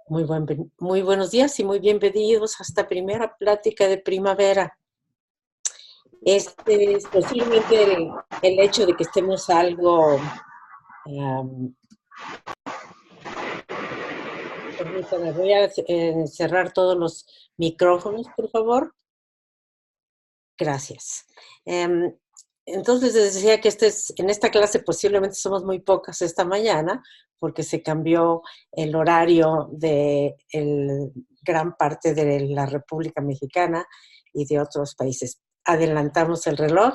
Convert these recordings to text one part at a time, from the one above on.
Muy buenos días y muy bienvenidos a esta primera plática de primavera. Este es posiblemente el hecho de que estemos algo, am, permítame, voy a cerrar todos los micrófonos, por favor. Gracias. Em, entonces les decía que en esta clase posiblemente somos muy pocas esta mañana, porque se cambió el horario de gran parte de la República Mexicana y de otros países. Adelantamos el reloj,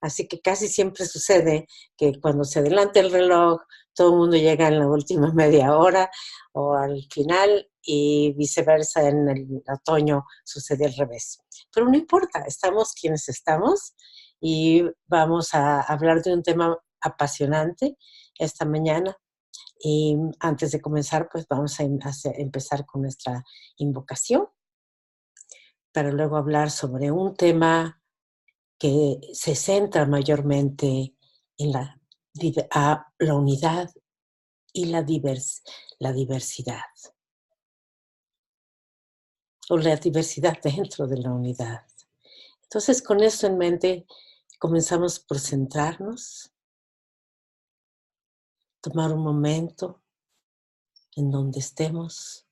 así que casi siempre sucede que cuando se adelanta el reloj, todo el mundo llega en la última media hora o al final, y viceversa en el otoño sucede al revés. Pero no importa, estamos quienes estamos y vamos a hablar de un tema apasionante esta mañana. Y antes de comenzar, pues vamos a empezar con nuestra invocación para luego hablar sobre un tema que se centra mayormente en la unidad y la diversidad, o la diversidad dentro de la unidad. Entonces, con esto en mente, comenzamos por centrarnos, tomar un momento en donde estemos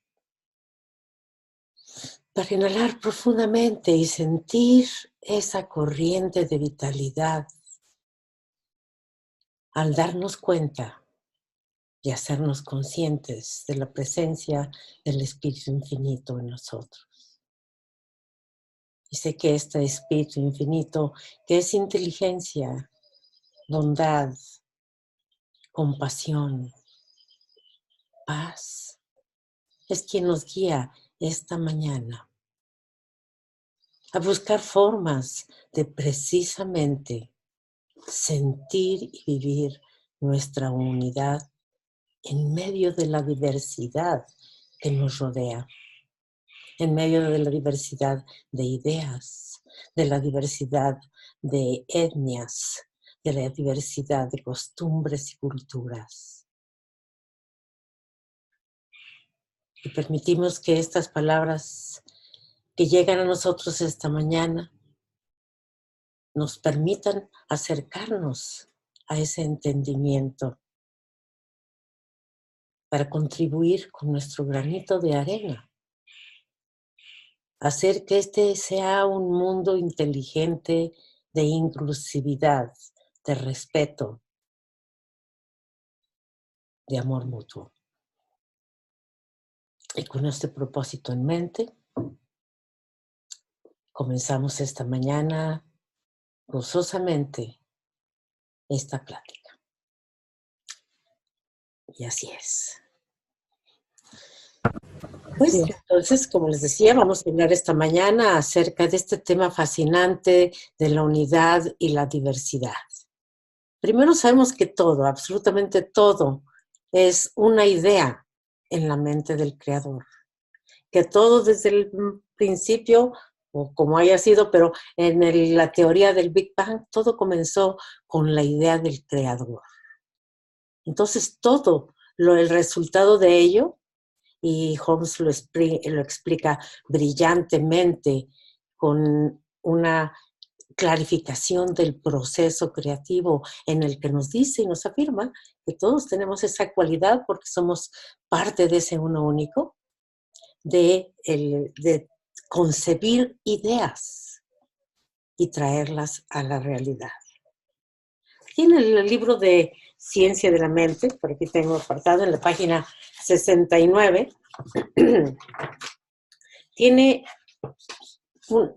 para inhalar profundamente y sentir esa corriente de vitalidad al darnos cuenta y hacernos conscientes de la presencia del Espíritu Infinito en nosotros. Y sé que este Espíritu Infinito, que es inteligencia, bondad, compasión, paz, es quien nos guía esta mañana a buscar formas de precisamente sentir y vivir nuestra unidad en medio de la diversidad que nos rodea, en medio de la diversidad de ideas, de la diversidad de etnias, de la diversidad de costumbres y culturas. Y permitimos que estas palabras que llegan a nosotros esta mañana nos permitan acercarnos a ese entendimiento para contribuir con nuestro granito de arena, hacer que este sea un mundo inteligente de inclusividad, de respeto, de amor mutuo. Y con este propósito en mente, comenzamos esta mañana gozosamente esta plática. Y así es. Pues entonces, como les decía, vamos a hablar esta mañana acerca de este tema fascinante de la unidad y la diversidad. Primero sabemos que todo, absolutamente todo, es una idea en la mente del Creador. Que todo desde el principio, o como haya sido, pero en la teoría del Big Bang, todo comenzó con la idea del Creador. Entonces todo, el resultado de ello, y Holmes lo explica brillantemente con una clarificación del proceso creativo en el que nos dice y nos afirma que todos tenemos esa cualidad porque somos parte de ese uno único, de concebir ideas y traerlas a la realidad. Tiene el libro de Ciencia de la Mente, por aquí tengo apartado en la página 69, tiene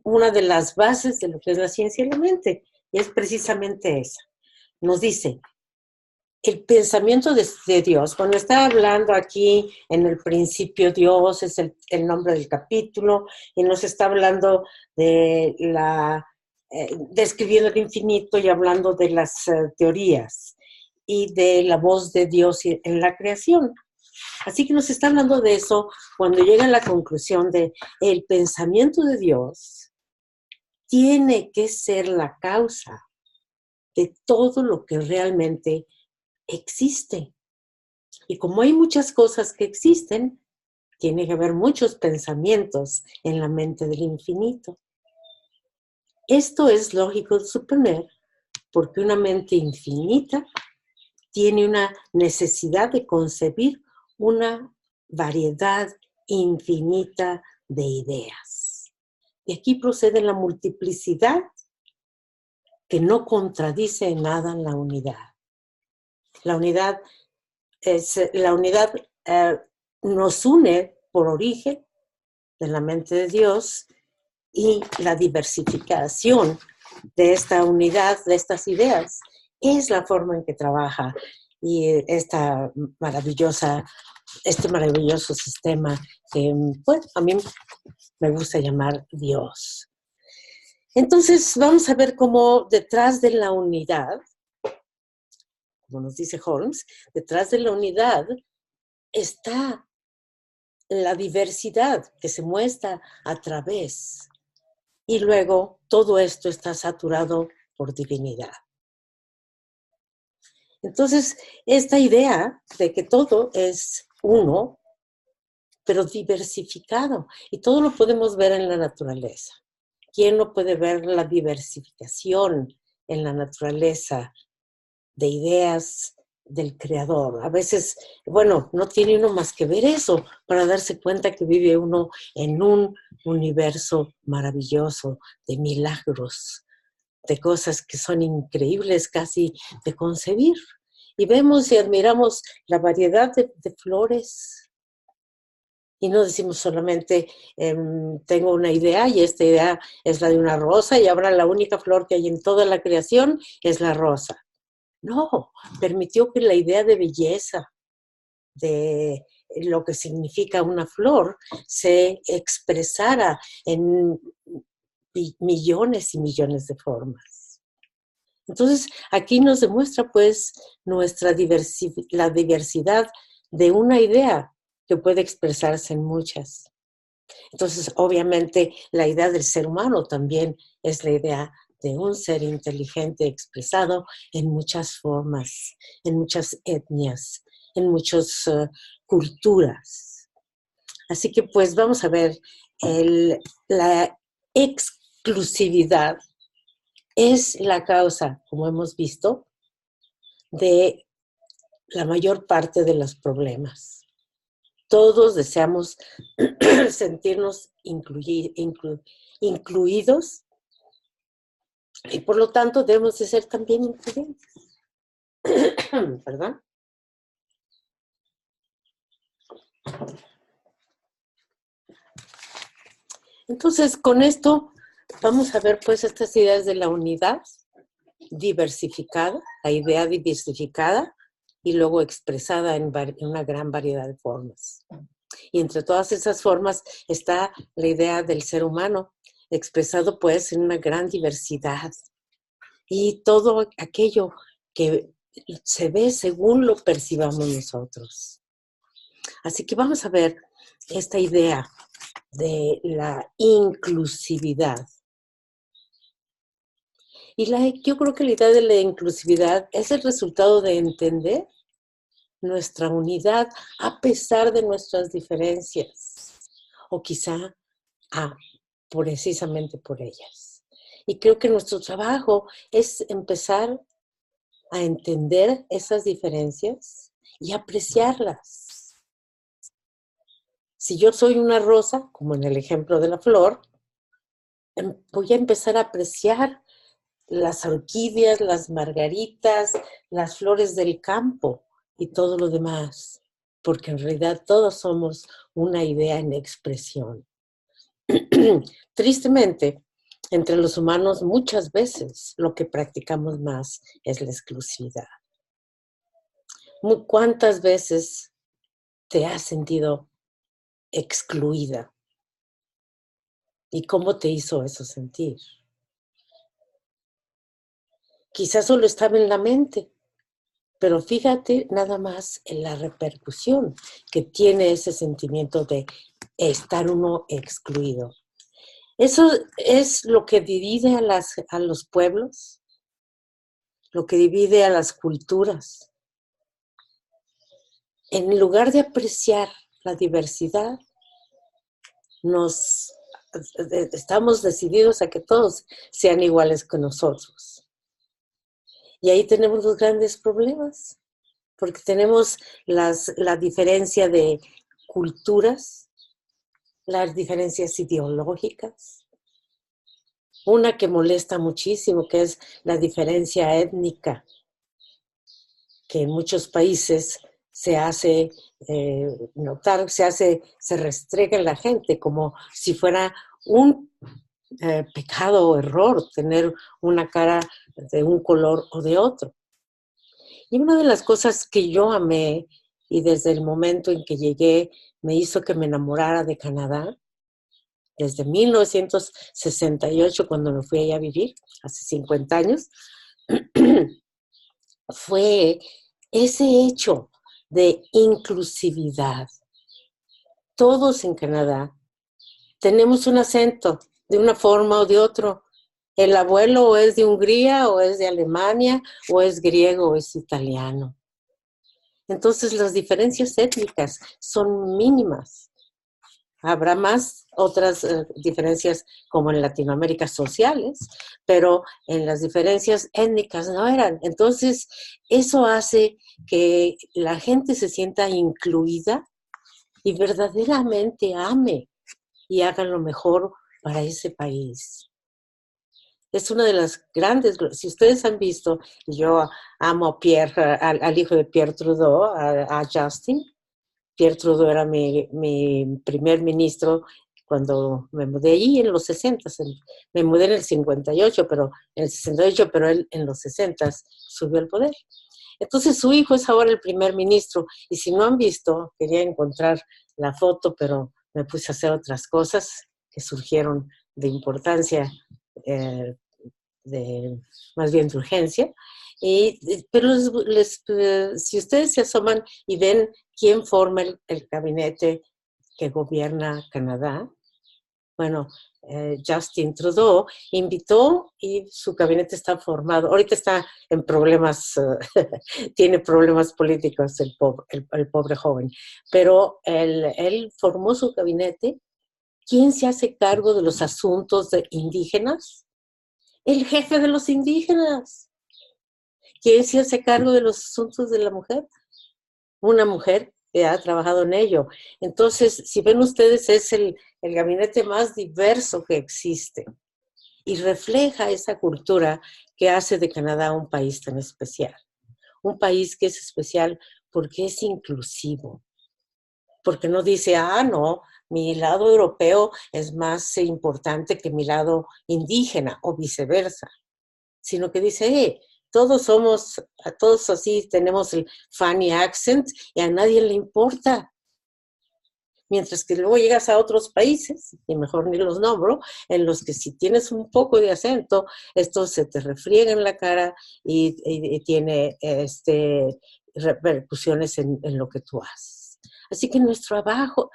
una de las bases de lo que es la ciencia de la mente, y es precisamente esa. Nos dice, el pensamiento de Dios, cuando está hablando aquí en el principio Dios, es el nombre del capítulo, y nos está hablando de describiendo el infinito y hablando de las teorías y de la voz de Dios en la creación. Así que nos está hablando de eso cuando llega a la conclusión de el pensamiento de Dios tiene que ser la causa de todo lo que realmente existe. Y como hay muchas cosas que existen, tiene que haber muchos pensamientos en la mente del infinito. Esto es lógico de suponer porque una mente infinita tiene una necesidad de concebir una variedad infinita de ideas. Y aquí procede la multiplicidad que no contradice en nada la unidad. La unidad nos une por origen de la mente de Dios, y la diversificación de esta unidad, de estas ideas, es la forma en que trabaja y este maravilloso sistema que, bueno, a mí me gusta llamar Dios. Entonces, vamos a ver cómo detrás de la unidad, como nos dice Holmes, detrás de la unidad está la diversidad que se muestra a través. Y luego todo esto está saturado por divinidad. Entonces, esta idea de que todo es uno, pero diversificado, y todo lo podemos ver en la naturaleza. ¿Quién no puede ver la diversificación en la naturaleza de ideas del creador? A veces, bueno, no tiene uno más que ver eso para darse cuenta que vive uno en un universo maravilloso de milagros, de cosas que son increíbles casi de concebir. Y vemos y admiramos la variedad de flores. Y no decimos solamente, tengo una idea y esta idea es la de una rosa y ahora la única flor que hay en toda la creación es la rosa. No, permitió que la idea de belleza, de lo que significa una flor, se expresara en millones y millones de formas. Entonces, aquí nos demuestra pues la diversidad de una idea que puede expresarse en muchas. Entonces, obviamente, la idea del ser humano también es la idea de un ser inteligente expresado en muchas formas, en muchas etnias, en muchas culturas. Así que pues vamos a ver, la exclusividad es la causa, como hemos visto, de la mayor parte de los problemas. Todos deseamos sentirnos incluidos y por lo tanto debemos de ser también incluyentes. ¿Perdón? Entonces, con esto vamos a ver pues estas ideas de la unidad diversificada, la idea diversificada y luego expresada en una gran variedad de formas. Y entre todas esas formas está la idea del ser humano, expresado pues en una gran diversidad. Y todo aquello que se ve según lo percibamos nosotros. Así que vamos a ver esta idea de la inclusividad. Y yo creo que la idea de la inclusividad es el resultado de entender nuestra unidad a pesar de nuestras diferencias, o quizá precisamente por ellas. Y creo que nuestro trabajo es empezar a entender esas diferencias y apreciarlas. Si yo soy una rosa, como en el ejemplo de la flor, voy a empezar a apreciar las orquídeas, las margaritas, las flores del campo y todo lo demás, porque en realidad todos somos una idea en expresión. Tristemente, entre los humanos muchas veces lo que practicamos más es la exclusividad. ¿Cuántas veces te has sentido excluida? ¿Y cómo te hizo eso sentir? Quizás solo estaba en la mente, pero fíjate nada más en la repercusión que tiene ese sentimiento de estar uno excluido. Eso es lo que divide a los pueblos, lo que divide a las culturas. En lugar de apreciar la diversidad, nos estamos decididos a que todos sean iguales que nosotros. Y ahí tenemos los grandes problemas, porque tenemos la diferencia de culturas, las diferencias ideológicas, una que molesta muchísimo, que es la diferencia étnica, que en muchos países se hace notar, se restrega en la gente como si fuera un pecado o error tener una cara de un color o de otro. Y una de las cosas que yo amé y desde el momento en que llegué me hizo que me enamorara de Canadá, desde 1968 cuando me fui allá a vivir, hace 50 años, fue ese hecho de inclusividad. Todos en Canadá tenemos un acento de una forma o de otro. El abuelo o es de Hungría o es de Alemania o es griego o es italiano. Entonces las diferencias étnicas son mínimas. Habrá más otras diferencias como en Latinoamérica sociales, pero en las diferencias étnicas no eran. Entonces eso hace que la gente se sienta incluida y verdaderamente ame y haga lo mejor para ese país. Es una de las grandes, si ustedes han visto, yo amo a Pierre, al hijo de Pierre Trudeau, a Justin. Pierre Trudeau era mi primer ministro cuando me mudé allí en los 60. Me mudé en el 58, pero en el 68, pero él en los 60 subió al poder. Entonces su hijo es ahora el primer ministro y si no han visto, quería encontrar la foto, pero me puse a hacer otras cosas que surgieron de importancia, eh, más bien de urgencia. Pero si ustedes se asoman y ven quién forma el gabinete que gobierna Canadá, bueno, Justin Trudeau invitó y su gabinete está formado. Ahorita está en problemas, tiene problemas políticos el pobre joven, pero él formó su gabinete. ¿Quién se hace cargo de los asuntos indígenas? El jefe de los indígenas. ¿Quién se hace cargo de los asuntos de la mujer? Una mujer que ha trabajado en ello. Entonces, si ven ustedes, es el gabinete más diverso que existe y refleja esa cultura que hace de Canadá un país tan especial. Un país que es especial porque es inclusivo, porque no dice, no, mi lado europeo es más importante que mi lado indígena o viceversa, sino que dice, todos somos, a todos así tenemos el funny accent y a nadie le importa. Mientras que luego llegas a otros países, y mejor ni los nombro, en los que si tienes un poco de acento, esto se te refriega en la cara y tiene repercusiones en lo que tú haces. Así que nuestro trabajo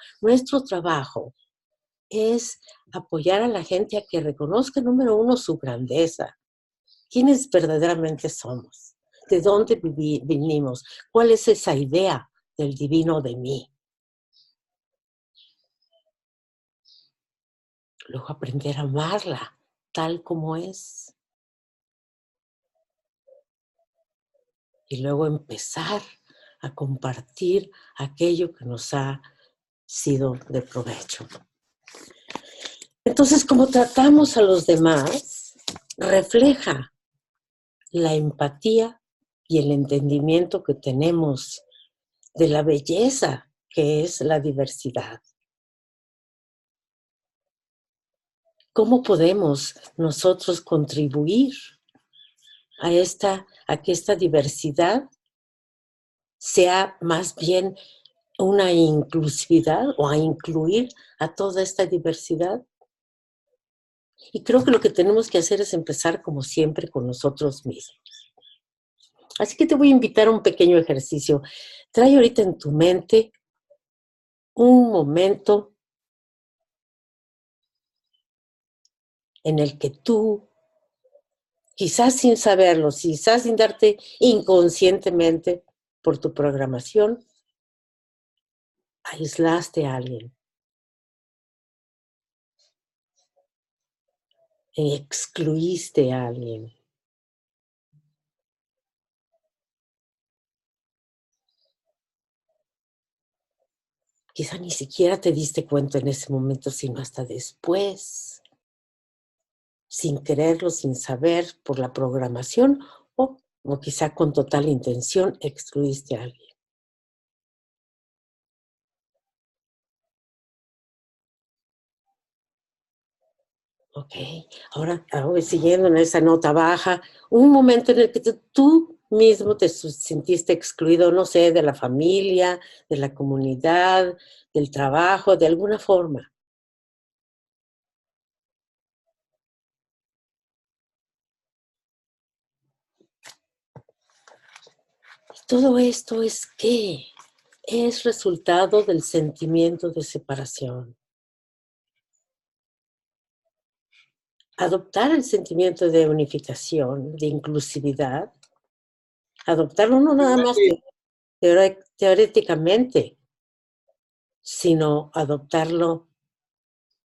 es apoyar a la gente a que reconozca, número uno, su grandeza. ¿Quiénes verdaderamente somos? ¿De dónde vinimos? ¿Cuál es esa idea del divino de mí? Luego aprender a amarla tal como es. Y luego empezar a compartir aquello que nos ha sido de provecho. Entonces, como tratamos a los demás, refleja la empatía y el entendimiento que tenemos de la belleza que es la diversidad. ¿Cómo podemos nosotros contribuir a que esta diversidad sea más bien una inclusividad o a incluir a toda esta diversidad? Y creo que lo que tenemos que hacer es empezar, como siempre, con nosotros mismos. Así que te voy a invitar a un pequeño ejercicio. Trae ahorita en tu mente un momento en el que tú, quizás sin saberlo, quizás sin darte inconscientemente por tu programación, aislaste a alguien. excluiste a alguien. Quizá ni siquiera te diste cuenta en ese momento, sino hasta después, sin quererlo, sin saber, por la programación o quizá con total intención excluiste a alguien. Ok, ahora siguiendo en esa nota baja, un momento en el que tú mismo te sentiste excluido, no sé, de la familia, de la comunidad, del trabajo, de alguna forma. Todo esto es qué? Es resultado del sentimiento de separación. Adoptar el sentimiento de unificación, de inclusividad, adoptarlo no nada más teóricamente, sino adoptarlo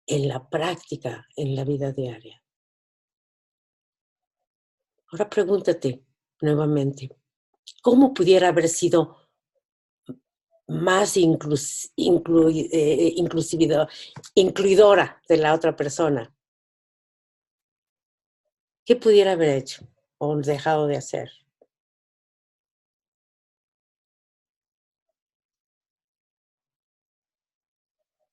en la práctica, en la vida diaria. Ahora pregúntate nuevamente, ¿cómo pudiera haber sido más incluidora de la otra persona? ¿Qué pudiera haber hecho o dejado de hacer?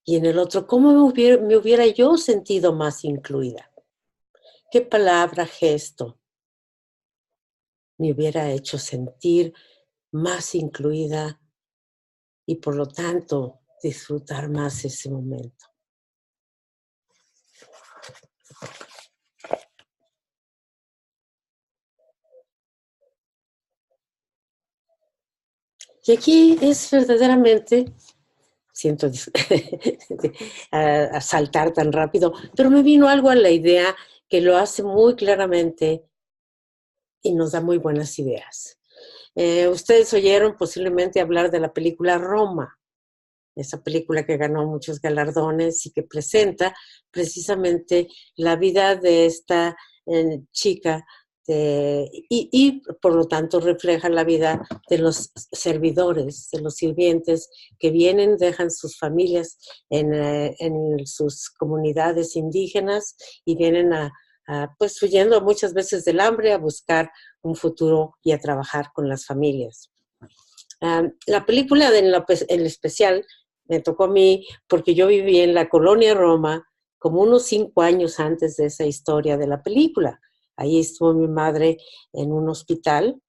Y en el otro, ¿cómo me hubiera yo sentido más incluida? ¿Qué palabra, gesto me hubiera hecho sentir más incluida y por lo tanto disfrutar más ese momento? Y aquí es verdaderamente, siento a saltar tan rápido, pero me vino algo a la idea que lo hace muy claramente y nos da muy buenas ideas. Ustedes oyeron posiblemente hablar de la película Roma, esa película que ganó muchos galardones y que presenta precisamente la vida de esta chica y por lo tanto refleja la vida de los servidores, de los sirvientes que vienen, dejan sus familias en sus comunidades indígenas y vienen pues huyendo muchas veces del hambre a buscar un futuro y a trabajar con las familias. La película en especial me tocó a mí porque yo viví en la colonia Roma como unos 5 años antes de esa historia de la película. Ahí estuvo mi madre en un hospital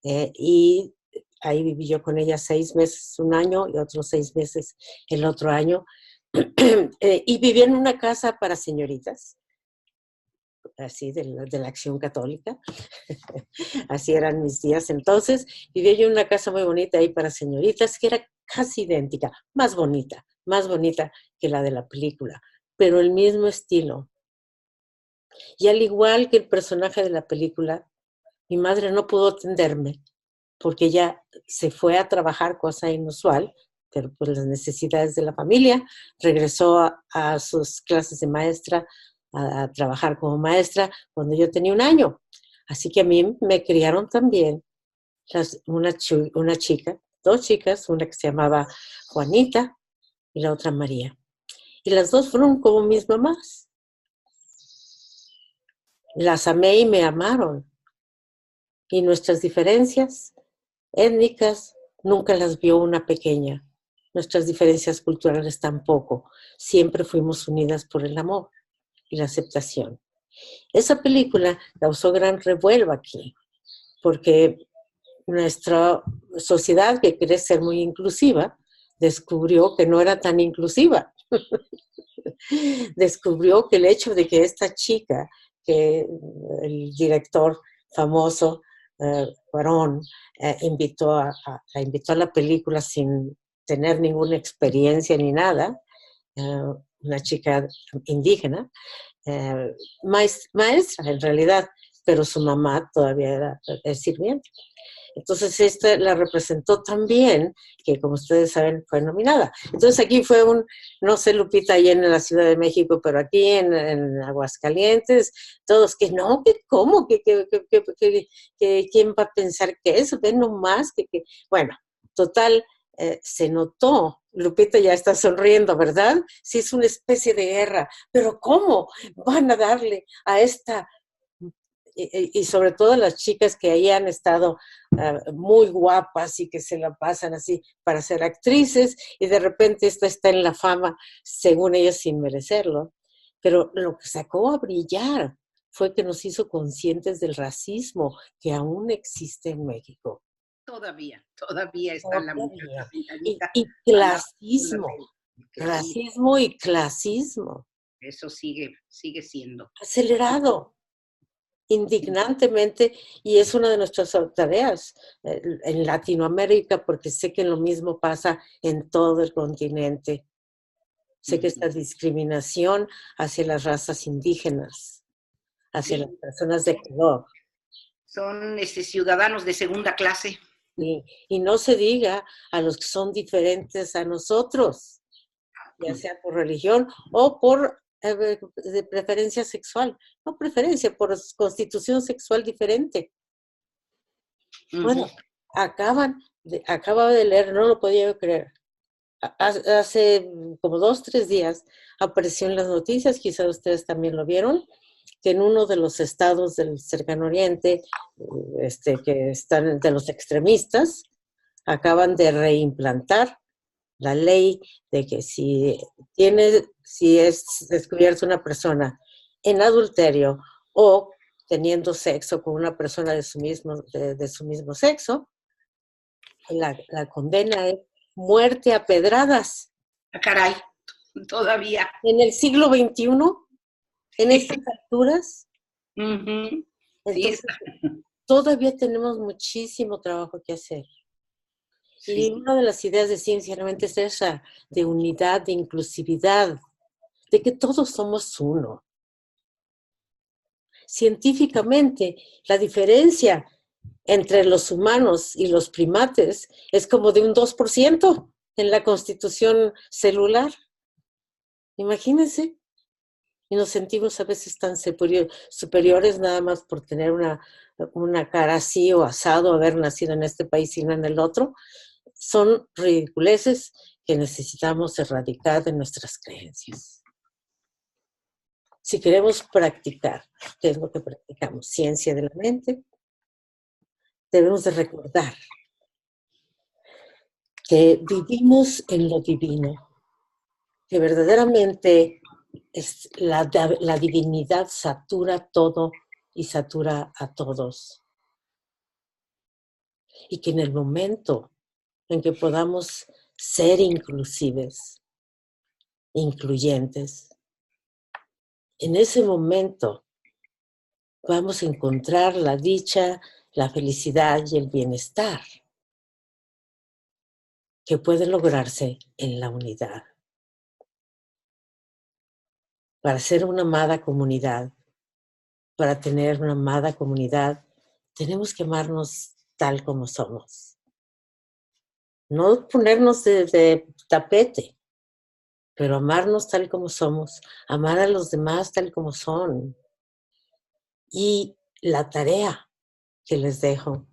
y ahí viví yo con ella 6 meses, un año y otros 6 meses el otro año. Y viví en una casa para señoritas, así de la Acción Católica. Así eran mis días. Entonces, vivía yo en una casa muy bonita ahí para señoritas, que era casi idéntica, más bonita que la de la película, pero el mismo estilo. Y al igual que el personaje de la película, mi madre no pudo atenderme porque ella se fue a trabajar, cosa inusual, pero por las necesidades de la familia, regresó a sus clases de maestra, a trabajar como maestra cuando yo tenía un año. Así que a mí me criaron también una chica, dos chicas, una que se llamaba Juanita y la otra María. Y las dos fueron como mis mamás. Las amé y me amaron. Y nuestras diferencias étnicas nunca las vio una pequeña. Nuestras diferencias culturales tampoco. Siempre fuimos unidas por el amor y la aceptación. Esa película causó gran revuelo aquí, porque nuestra sociedad, que quiere ser muy inclusiva, descubrió que no era tan inclusiva. Descubrió que el hecho de que esta chica, que el director famoso, Varón, invitó a la película sin tener ninguna experiencia ni nada, una chica indígena, maestra en realidad, pero su mamá todavía era sirviente. Entonces esta la representó tan bien que, como ustedes saben, fue nominada. Entonces aquí fue no sé, Lupita, ahí en la Ciudad de México, pero aquí en Aguascalientes, todos que no, que cómo, que quién va a pensar que eso, ve nomás, bueno, total, se notó. Lupita ya está sonriendo, ¿verdad? Sí, es una especie de guerra, pero ¿cómo van a darle a esta y sobre todo las chicas que ahí han estado muy guapas y que se la pasan así para ser actrices y de repente esta está en la fama, según ellas sin merecerlo? Pero lo que sacó a brillar fue que nos hizo conscientes del racismo que aún existe en México. Todavía está la mujer Todavía. sentadita Y al lado de una clasismo, tele. racismo y clasismo, Eso sigue siendo. acelerado, indignantemente, y es una de nuestras tareas en Latinoamérica, porque sé que lo mismo pasa en todo el continente. Sé que esta discriminación hacia las razas indígenas, hacia las personas de color. Son ciudadanos de segunda clase. Y no se diga a los que son diferentes a nosotros, ya sea por religión o por de preferencia sexual. No preferencia, por constitución sexual diferente. Bueno, acababa de leer, no lo podía yo creer. Hace como 2, 3 días apareció en las noticias, quizás ustedes también lo vieron, que en uno de los estados del cercano oriente, que están de los extremistas, acaban de reimplantar la ley de que si es descubierta una persona en adulterio o teniendo sexo con una persona de su mismo sexo, la condena es muerte a pedradas. Caray, todavía. En el siglo XXI, en estas alturas, Sí, entonces todavía tenemos muchísimo trabajo que hacer. sí. Y una de las ideas de ciencia realmente es esa, de unidad, de inclusividad, de que todos somos uno. Científicamente, la diferencia entre los humanos y los primates es como de un 2% en la constitución celular. Imagínense. Y nos sentimos a veces tan superiores nada más por tener una cara así o asado, haber nacido en este país y no en el otro. Son ridiculeces que necesitamos erradicar de nuestras creencias. Si queremos practicar, ¿qué es lo que practicamos? Ciencia de la mente, debemos de recordar que vivimos en lo divino, que verdaderamente la divinidad satura todo y satura a todos. Y que en el momento en que podamos ser inclusives, incluyentes, en ese momento vamos a encontrar la dicha, la felicidad y el bienestar que puede lograrse en la unidad. Para ser una amada comunidad, para tener una amada comunidad, tenemos que amarnos tal como somos. No ponernos de tapete, pero amarnos tal como somos, amar a los demás tal como son. Y la tarea que les dejo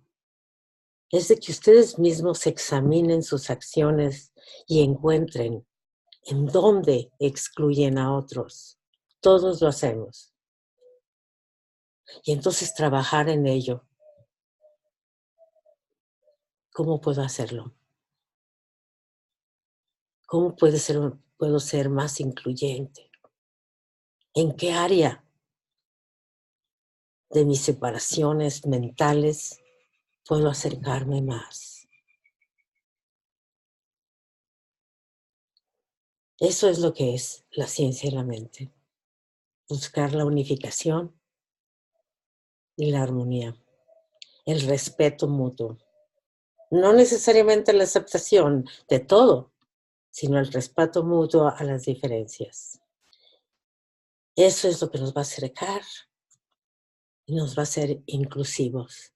es de que ustedes mismos examinen sus acciones y encuentren en dónde excluyen a otros. Todos lo hacemos. Y entonces trabajar en ello. ¿Cómo puedo hacerlo? ¿Cómo puedo ser más incluyente? ¿En qué área de mis separaciones mentales puedo acercarme más? Eso es lo que es la ciencia de la mente. Buscar la unificación y la armonía. El respeto mutuo. No necesariamente la aceptación de todo, sino el respeto mutuo a las diferencias. Eso es lo que nos va a acercar y nos va a hacer inclusivos,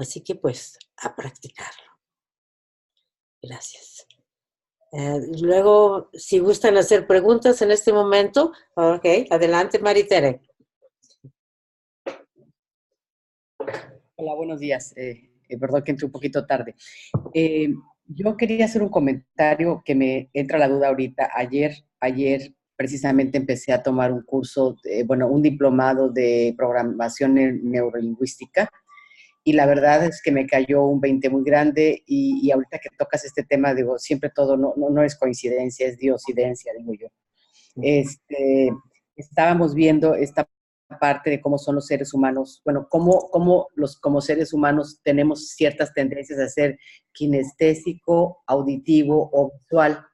Así que pues a practicarlo. Gracias. Luego, si gustan hacer preguntas en este momento, ok, adelante Maritere. Hola, buenos días. Perdón que entré un poquito tarde. Yo quería hacer un comentario que me entra la duda ahorita. Ayer precisamente empecé a tomar un curso, un diplomado de programación neurolingüística, y la verdad es que me cayó un 20 muy grande, y ahorita que tocas este tema, digo, siempre todo no es coincidencia, es diosidencia, digo yo. Estábamos viendo esta parte de cómo son los seres humanos, bueno, cómo como seres humanos tenemos ciertas tendencias a ser kinestésico, auditivo o visual.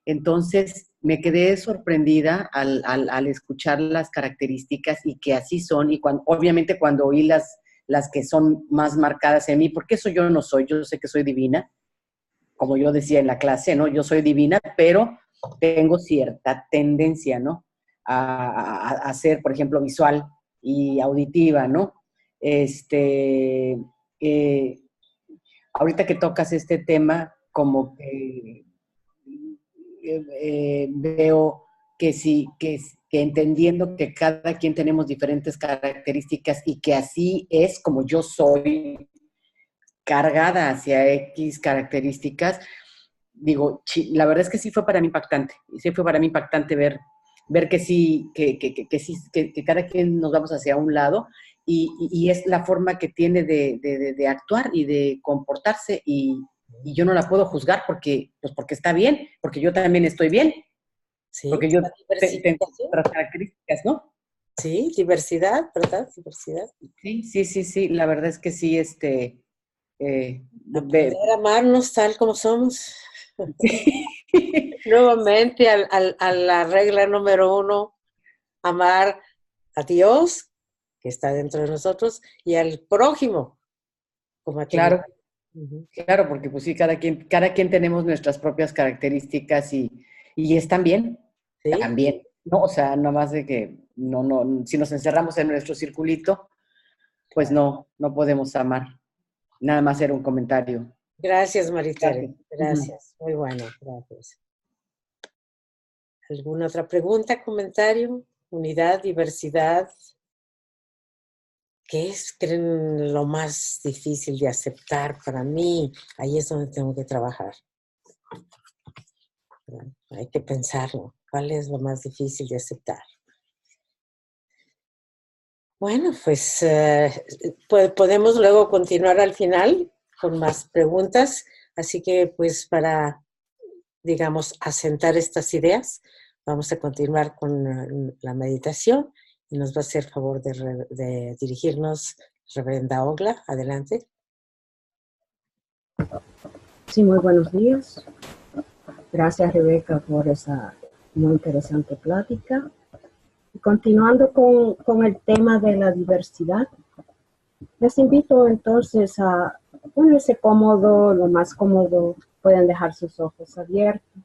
Entonces, me quedé sorprendida al escuchar las características y que así son, y obviamente cuando oí las que son más marcadas en mí, porque eso yo no soy, yo sé que soy divina, como yo decía en la clase, ¿no? Yo soy divina, pero tengo cierta tendencia, ¿no? A ser, por ejemplo, visual y auditiva, ¿no? Eh, Ahorita que tocas este tema, como que veo que sí, que entendiendo que cada quien tenemos diferentes características y que así es como yo soy cargada hacia X características, digo, la verdad es que sí fue para mí impactante. Sí fue para mí impactante ver que sí, que cada quien nos vamos hacia un lado, y es la forma que tiene de actuar y de comportarse, y yo no la puedo juzgar porque está bien, porque yo también estoy bien, Sí, porque yo la tengo diversificación. otras características, ¿no? Sí, diversidad, ¿verdad? Diversidad. Sí, la verdad es que sí, Aprender a amarnos tal como somos. Nuevamente a la regla número 1, amar a Dios, que está dentro de nosotros, y al prójimo, como a ti mismo. claro. Claro, porque pues sí, cada quien tenemos nuestras propias características, y están bien, ¿Sí? también, ¿no? O sea, no más de que si nos encerramos en nuestro circulito, pues no podemos amar. Nada más era un comentario. Gracias, Maritere. Gracias. Ujú. Gracias. Muy bueno, gracias. ¿Alguna otra pregunta, comentario? Unidad, diversidad. ¿Qué es, creen, lo más difícil de aceptar para mí? Ahí es donde tengo que trabajar. Hay que pensarlo. ¿Cuál es lo más difícil de aceptar? Bueno, pues podemos luego continuar al final con más preguntas. Así que pues para, digamos, asentar estas ideas, vamos a continuar con la meditación, y nos va a hacer favor de dirigirnos Reverenda Ogla. Adelante. Sí, muy buenos días. Gracias, Rebeca, por esa muy interesante plática. Y continuando con el tema de la diversidad, les invito entonces a ponerse cómodo, lo más cómodo. Pueden dejar sus ojos abiertos.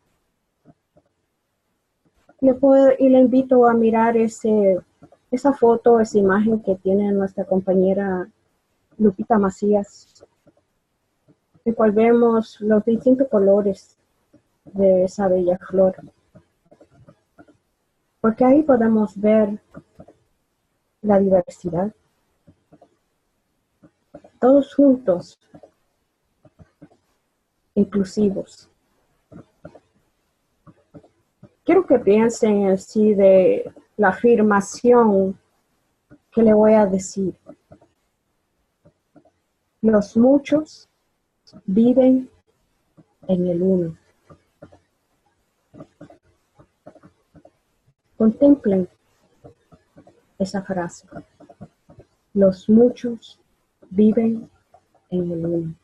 Y le invito a mirar esa foto, esa imagen que tiene nuestra compañera Lupita Macías, en cual vemos los distintos colores de esa bella flor. Porque ahí podemos ver la diversidad, todos juntos, inclusivos. Quiero que piensen en sí de la afirmación que le voy a decir. Los muchos viven en el uno. Contemplen esa frase. Los muchos viven en el uno.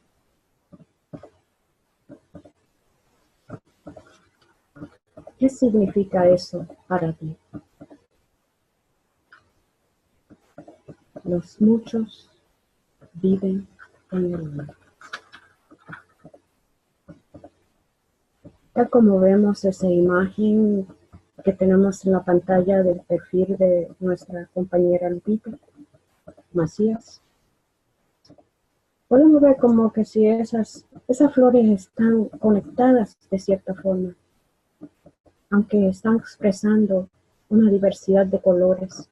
¿Qué significa eso para ti? Los muchos viven en el uno. Ya como vemos esa imagen que tenemos en la pantalla del perfil de nuestra compañera Lupita Macías, podemos ver como que si esas flores están conectadas de cierta forma, aunque están expresando una diversidad de colores.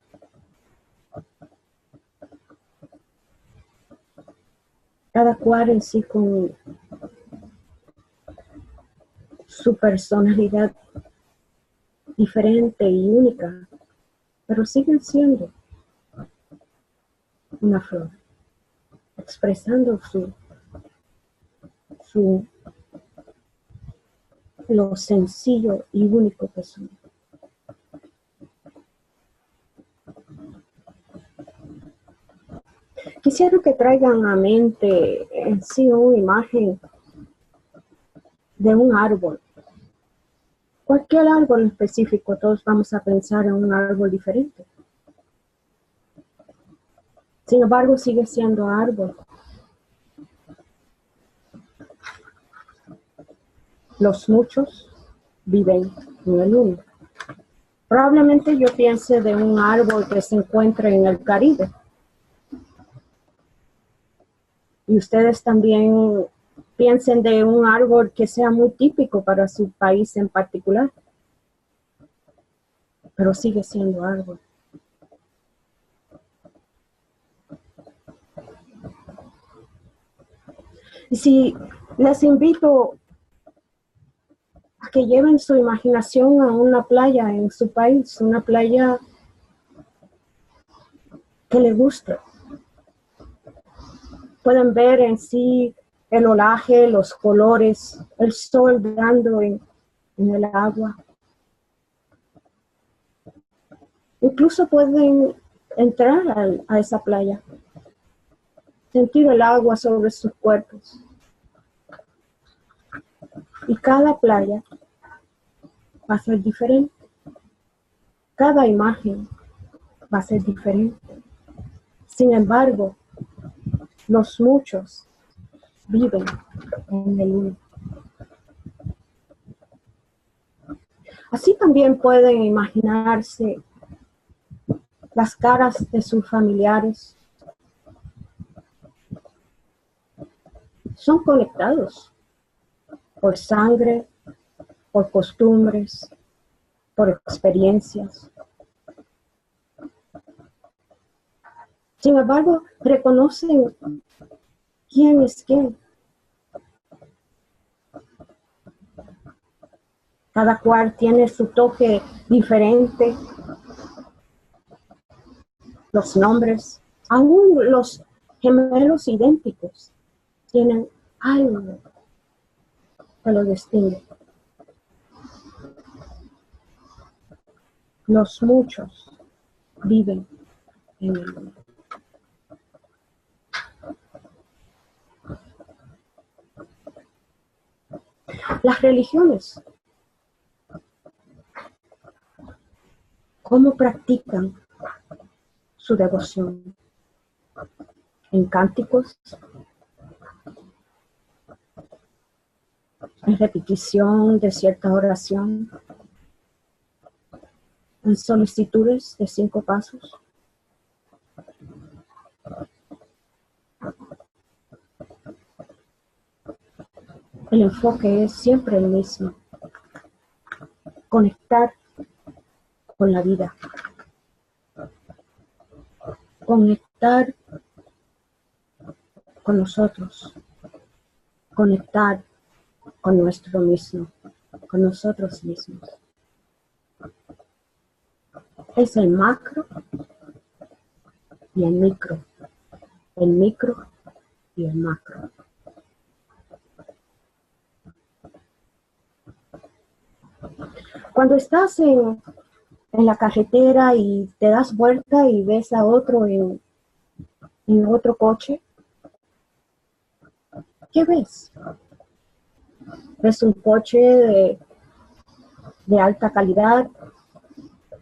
Cada cual en sí con su personalidad diferente y única, pero siguen siendo una flor, expresando lo sencillo y único que son. Quisiera que traigan a mente en sí una imagen de un árbol. Cualquier árbol específico, todos vamos a pensar en un árbol diferente. Sin embargo, sigue siendo árbol. Los muchos viven en el uno. Probablemente yo piense de un árbol que se encuentra en el Caribe. Y ustedes también piensen de un árbol que sea muy típico para su país en particular. Pero sigue siendo árbol. Y si les invito a que lleven su imaginación a una playa en su país, una playa que les guste. Pueden ver en sí el olaje, los colores, el sol dando en el agua. Incluso pueden entrar a esa playa, sentir el agua sobre sus cuerpos. Y cada playa va a ser diferente. Cada imagen va a ser diferente. Sin embargo, los muchos viven en el uno. Así también pueden imaginarse las caras de sus familiares. Son conectados por sangre, por costumbres, por experiencias. Sin embargo, reconocen quién es quién. Cada cual tiene su toque diferente. Los nombres, aún los gemelos idénticos, tienen algo que los distingue. Los muchos viven en el uno. Las religiones, ¿cómo practican su devoción? En cánticos, en repetición de cierta oración, en solicitudes de 5 pasos. El enfoque es siempre el mismo: conectar con la vida, conectar con nosotros, conectar con nuestro mismo, con nosotros mismos. Es el macro y el micro y el macro. Cuando estás en la carretera y te das vuelta y ves a otro en otro coche, ¿qué ves? ¿Ves un coche de alta calidad?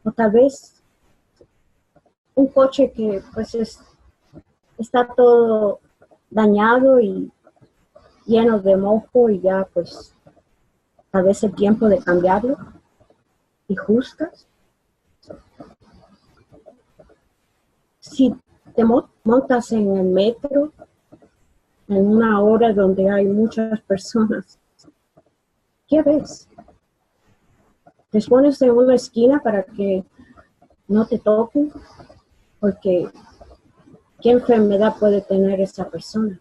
O tal vez un coche que pues está todo dañado y lleno de mojo y ya pues tal vez el tiempo de cambiarlo, y justas. Si te montas en el metro en una hora donde hay muchas personas, ¿qué ves? ¿Te pones en una esquina para que no te toquen? Porque ¿qué enfermedad puede tener esa persona?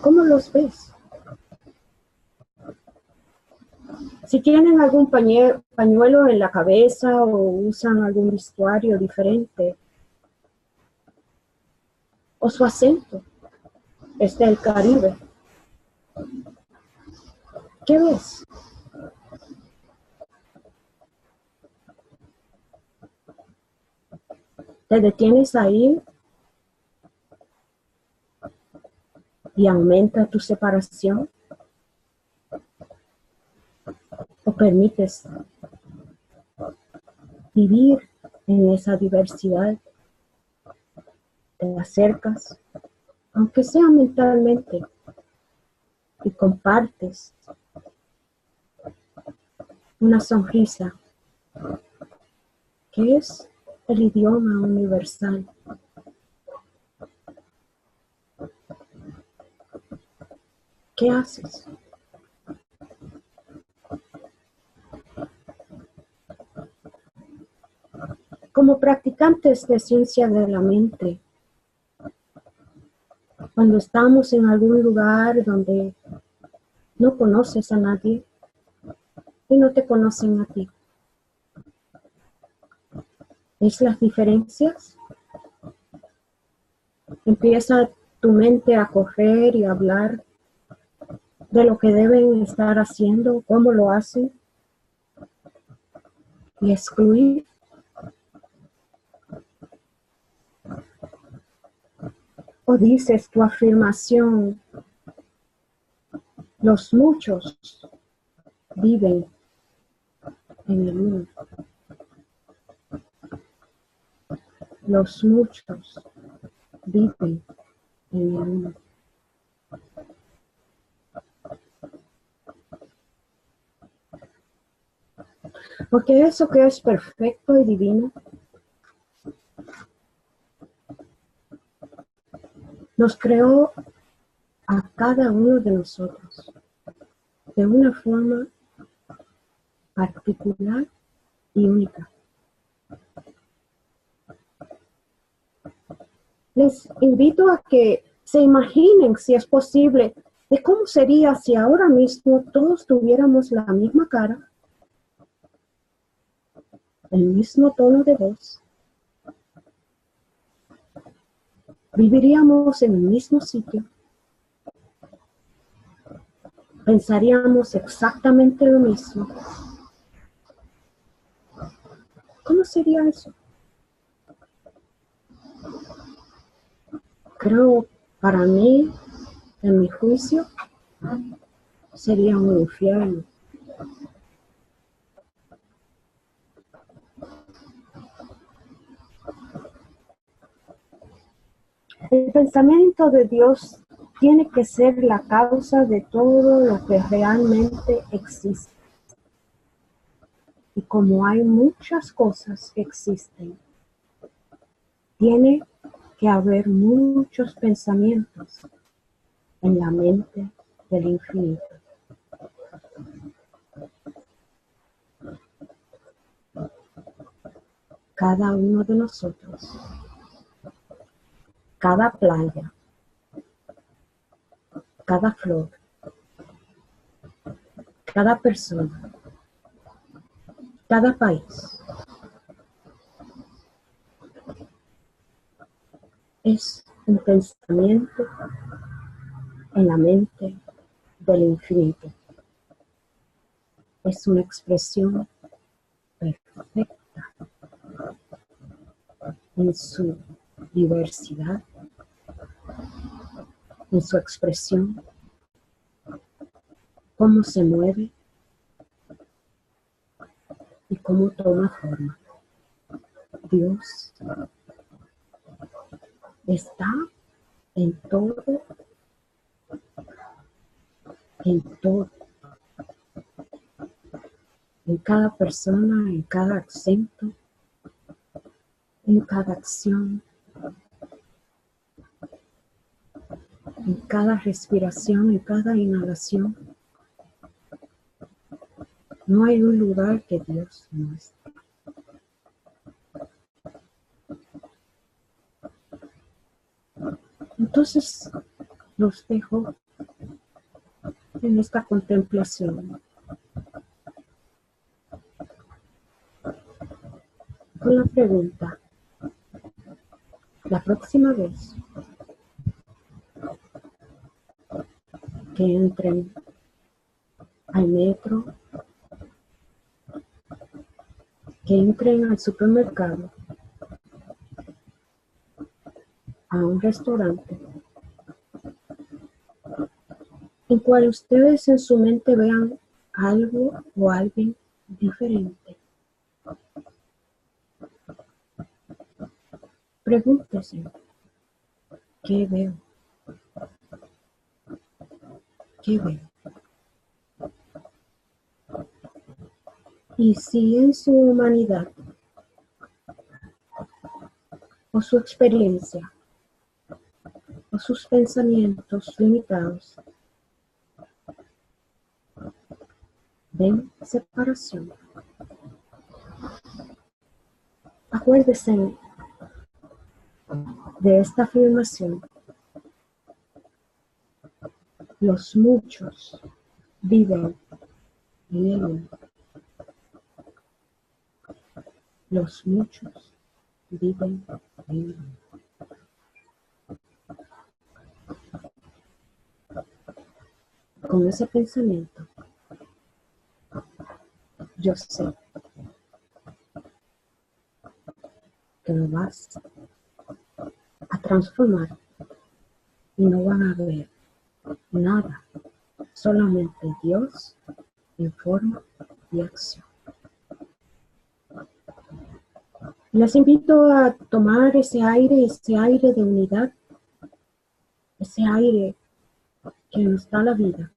¿Cómo los ves? Si tienen algún pañuelo en la cabeza o usan algún vestuario diferente, o su acento es del Caribe, ¿qué ves? Te detienes ahí y aumenta tu separación, o permites vivir en esa diversidad, te acercas, aunque sea mentalmente, y compartes una sonrisa, que es el idioma universal. ¿Qué haces? Como practicantes de ciencia de la mente, cuando estamos en algún lugar donde no conoces a nadie y no te conocen a ti, ¿ves las diferencias? Empieza tu mente a correr y a hablar de lo que deben estar haciendo, cómo lo hacen, y excluir. O dices tu afirmación, los muchos viven en el uno. Los muchos viven en el uno. Porque eso que es perfecto y divino nos creó a cada uno de nosotros de una forma particular y única. Les invito a que se imaginen, si es posible, de cómo sería si ahora mismo todos tuviéramos la misma cara, el mismo tono de voz, viviríamos en el mismo sitio, pensaríamos exactamente lo mismo. ¿Cómo sería eso? Creo, para mí, en mi juicio, sería un infierno. El pensamiento de Dios tiene que ser la causa de todo lo que realmente existe. Y como hay muchas cosas que existen, tiene que haber muchos pensamientos en la mente del infinito. Cada uno de nosotros, cada playa, cada flor, cada persona, cada país, es un pensamiento en la mente del infinito. Es una expresión perfecta en su diversidad, en su expresión, cómo se mueve y cómo toma forma. Dios está en todo, en cada persona, en cada acento, en cada acción, en cada respiración, en cada inhalación. No hay un lugar que Dios no esté. Entonces los dejo en esta contemplación, con la pregunta: la próxima vez que entren al metro, que entren al supermercado, a un restaurante, en cual ustedes en su mente vean algo o alguien diferente, pregúntese: ¿qué veo? ¿Qué veo? Y si en su humanidad o su experiencia o sus pensamientos limitados ven separación, acuérdese de esta afirmación: los muchos viven en el uno. Los muchos viven en el uno. Con ese pensamiento, yo sé que lo vas a transformar y no van a ver nada, solamente Dios en forma y acción. Les invito a tomar ese aire de unidad, ese aire que nos da la vida.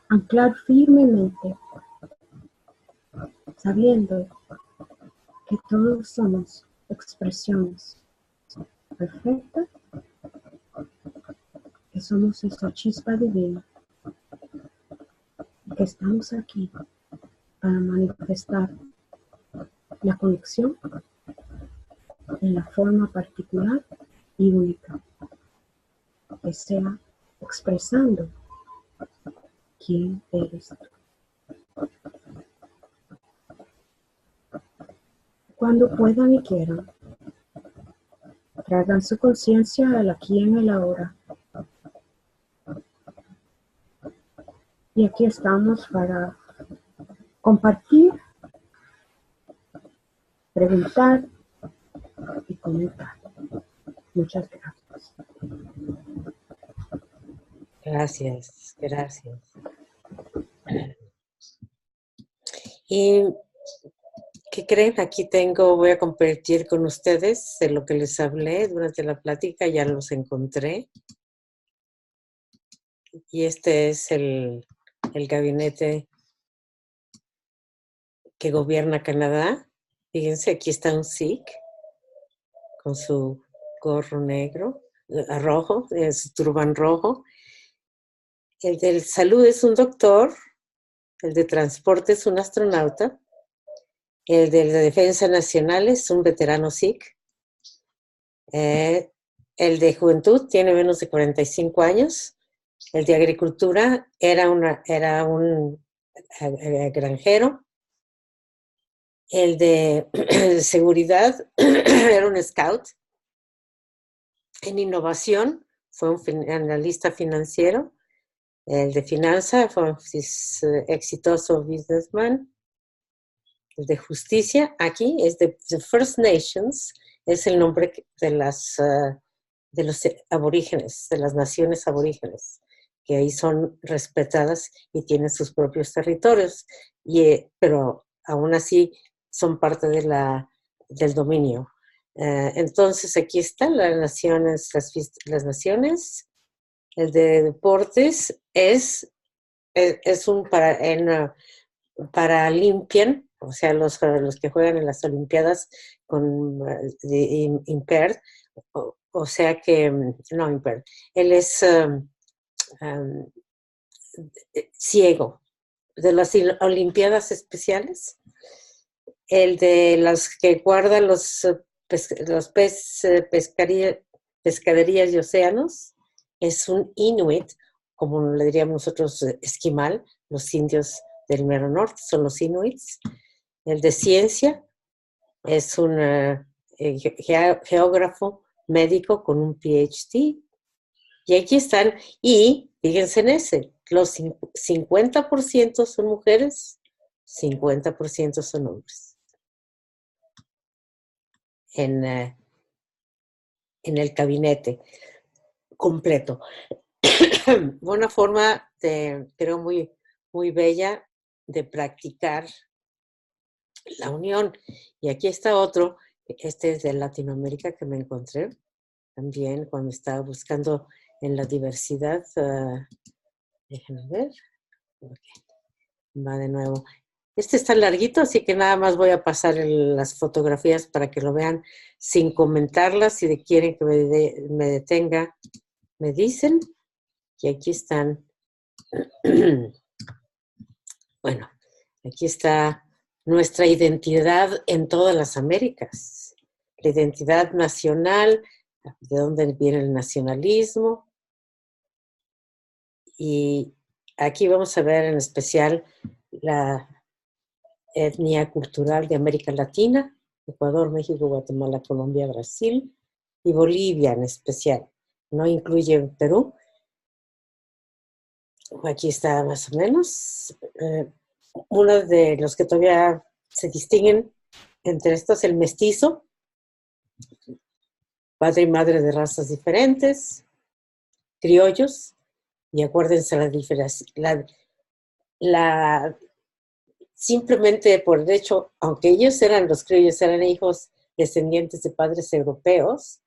Anclar firmemente, sabiendo que todos somos expresiones perfectas, que somos esa chispa divina, que estamos aquí para manifestar la conexión en la forma particular y única, que sea expresando quién eres tú. Cuando puedan y quieran, traigan su conciencia al aquí y en el ahora. Y aquí estamos para compartir, preguntar y comentar. Muchas gracias. Gracias, gracias. ¿Y qué creen? Aquí voy a compartir con ustedes de lo que les hablé durante la plática, ya los encontré. Y este es el gabinete que gobierna Canadá. Fíjense, aquí está un Sikh con su gorro negro, rojo, su turban rojo. El de salud es un doctor, el de transporte es un astronauta, el de la defensa nacional es un veterano Sikh, el de juventud tiene menos de 45 años, el de agricultura era un granjero, el de seguridad era un scout, en innovación fue un analista financiero, el de finanza fue un exitoso businessman, el de justicia aquí es de First Nations, es el nombre de los aborígenes, de las naciones aborígenes, que ahí son respetadas y tienen sus propios territorios, pero aún así son parte del dominio. Entonces aquí están las naciones. El de deportes es un Paralympian, o sea, los que juegan en las Olimpiadas con impaired, o sea que, no, perdón, él es um, ciego. De las Olimpiadas Especiales, el de las que guardan los pescaderías y océanos, es un inuit, como le diríamos nosotros esquimal, los indios del mero norte son los inuits. El de ciencia es un geógrafo médico con un PhD. Y aquí están, y fíjense en ese, los 50% son mujeres, 50% son hombres. En el gabinete completo. Una forma, creo, muy, muy bella de practicar la unión. Y aquí está otro, este es de Latinoamérica que me encontré también cuando estaba buscando en la diversidad. Déjenme ver. Okay. Va de nuevo. Este está larguito, así que nada más voy a pasar las fotografías para que lo vean sin comentarlas. Si quieren que me detenga, me dicen. Y aquí están. Bueno, aquí está nuestra identidad en todas las Américas. La identidad nacional, de dónde viene el nacionalismo. Y aquí vamos a ver en especial la etnia cultural de América Latina, Ecuador, México, Guatemala, Colombia, Brasil y Bolivia en especial. No incluye Perú. Aquí está más o menos. Uno de los que todavía se distinguen entre estos, el mestizo, padre y madre de razas diferentes, criollos, y acuérdense simplemente por el hecho, aunque ellos los criollos eran hijos descendientes de padres europeos,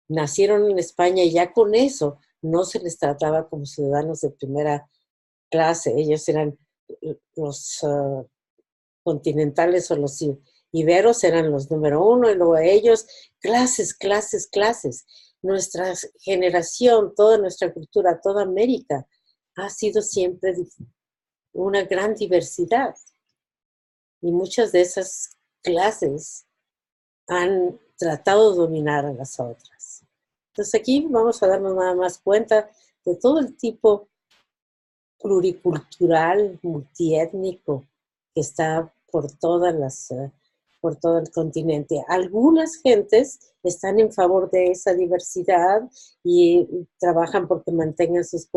nacieron en España y ya con eso no se les trataba como ciudadanos de primera clase. Ellos eran los continentales o los iberos, eran los número uno, y luego ellos, clases. Nuestra generación, toda nuestra cultura, toda América ha sido siempre una gran diversidad. Y muchas de esas clases han tratado de dominar a las otras. Entonces aquí vamos a darnos nada más cuenta de todo el tipo pluricultural, multiétnico que está por todo el continente. Algunas gentes están en favor de esa diversidad y trabajan porque mantengan sus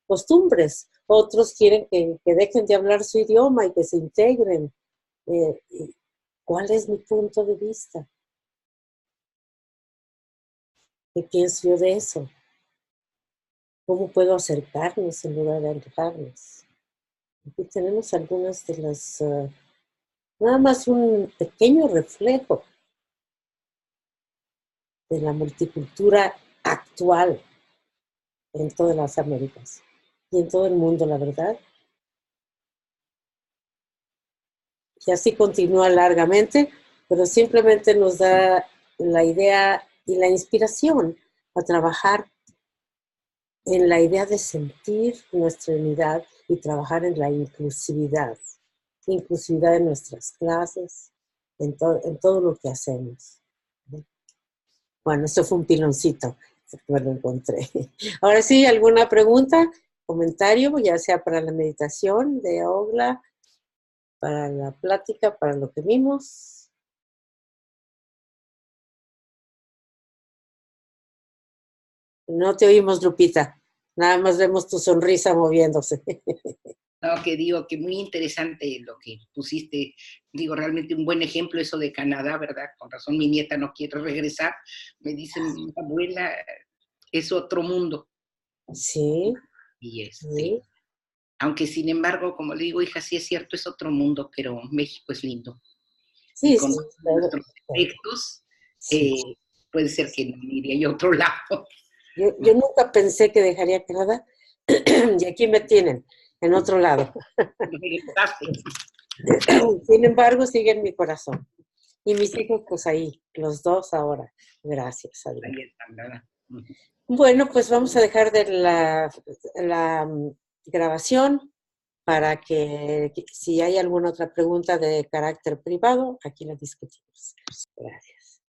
costumbres. Otros quieren que dejen de hablar su idioma y que se integren. ¿Cuál es mi punto de vista? ¿Qué pienso yo de eso? ¿Cómo puedo acercarnos en lugar de alejarnos? Aquí tenemos algunas de las, nada más un pequeño reflejo de la multicultura actual en todas las Américas y en todo el mundo, la verdad. Y así continúa largamente, pero simplemente nos da la idea y la inspiración a trabajar en la idea de sentir nuestra unidad y trabajar en la inclusividad de nuestras clases, en todo lo que hacemos. Bueno, esto fue un piloncito, me lo encontré. Ahora sí, ¿alguna pregunta, comentario, ya sea para la meditación de Ogla, para la plática, para lo que vimos? No te oímos, Lupita. Nada más vemos tu sonrisa moviéndose. No, que digo que muy interesante lo que pusiste, digo, realmente un buen ejemplo eso de Canadá, ¿verdad? Con razón mi nieta no quiere regresar, me dice mi abuela, es otro mundo. Sí. Y sí. Aunque sin embargo, como le digo, hija, sí es cierto, es otro mundo, pero México es lindo. Sí, y con sí. nuestros defectos, Sí. puede ser que no iría yo a otro lado. Yo nunca pensé que dejaría Canadá y aquí me tienen, en otro lado. Sin embargo, sigue en mi corazón. Y mis hijos, pues ahí, los dos ahora. Gracias, Adriana. Ahí están, ¿verdad? Bueno, pues vamos a dejar de la grabación para que si hay alguna otra pregunta de carácter privado, aquí la discutimos. Gracias.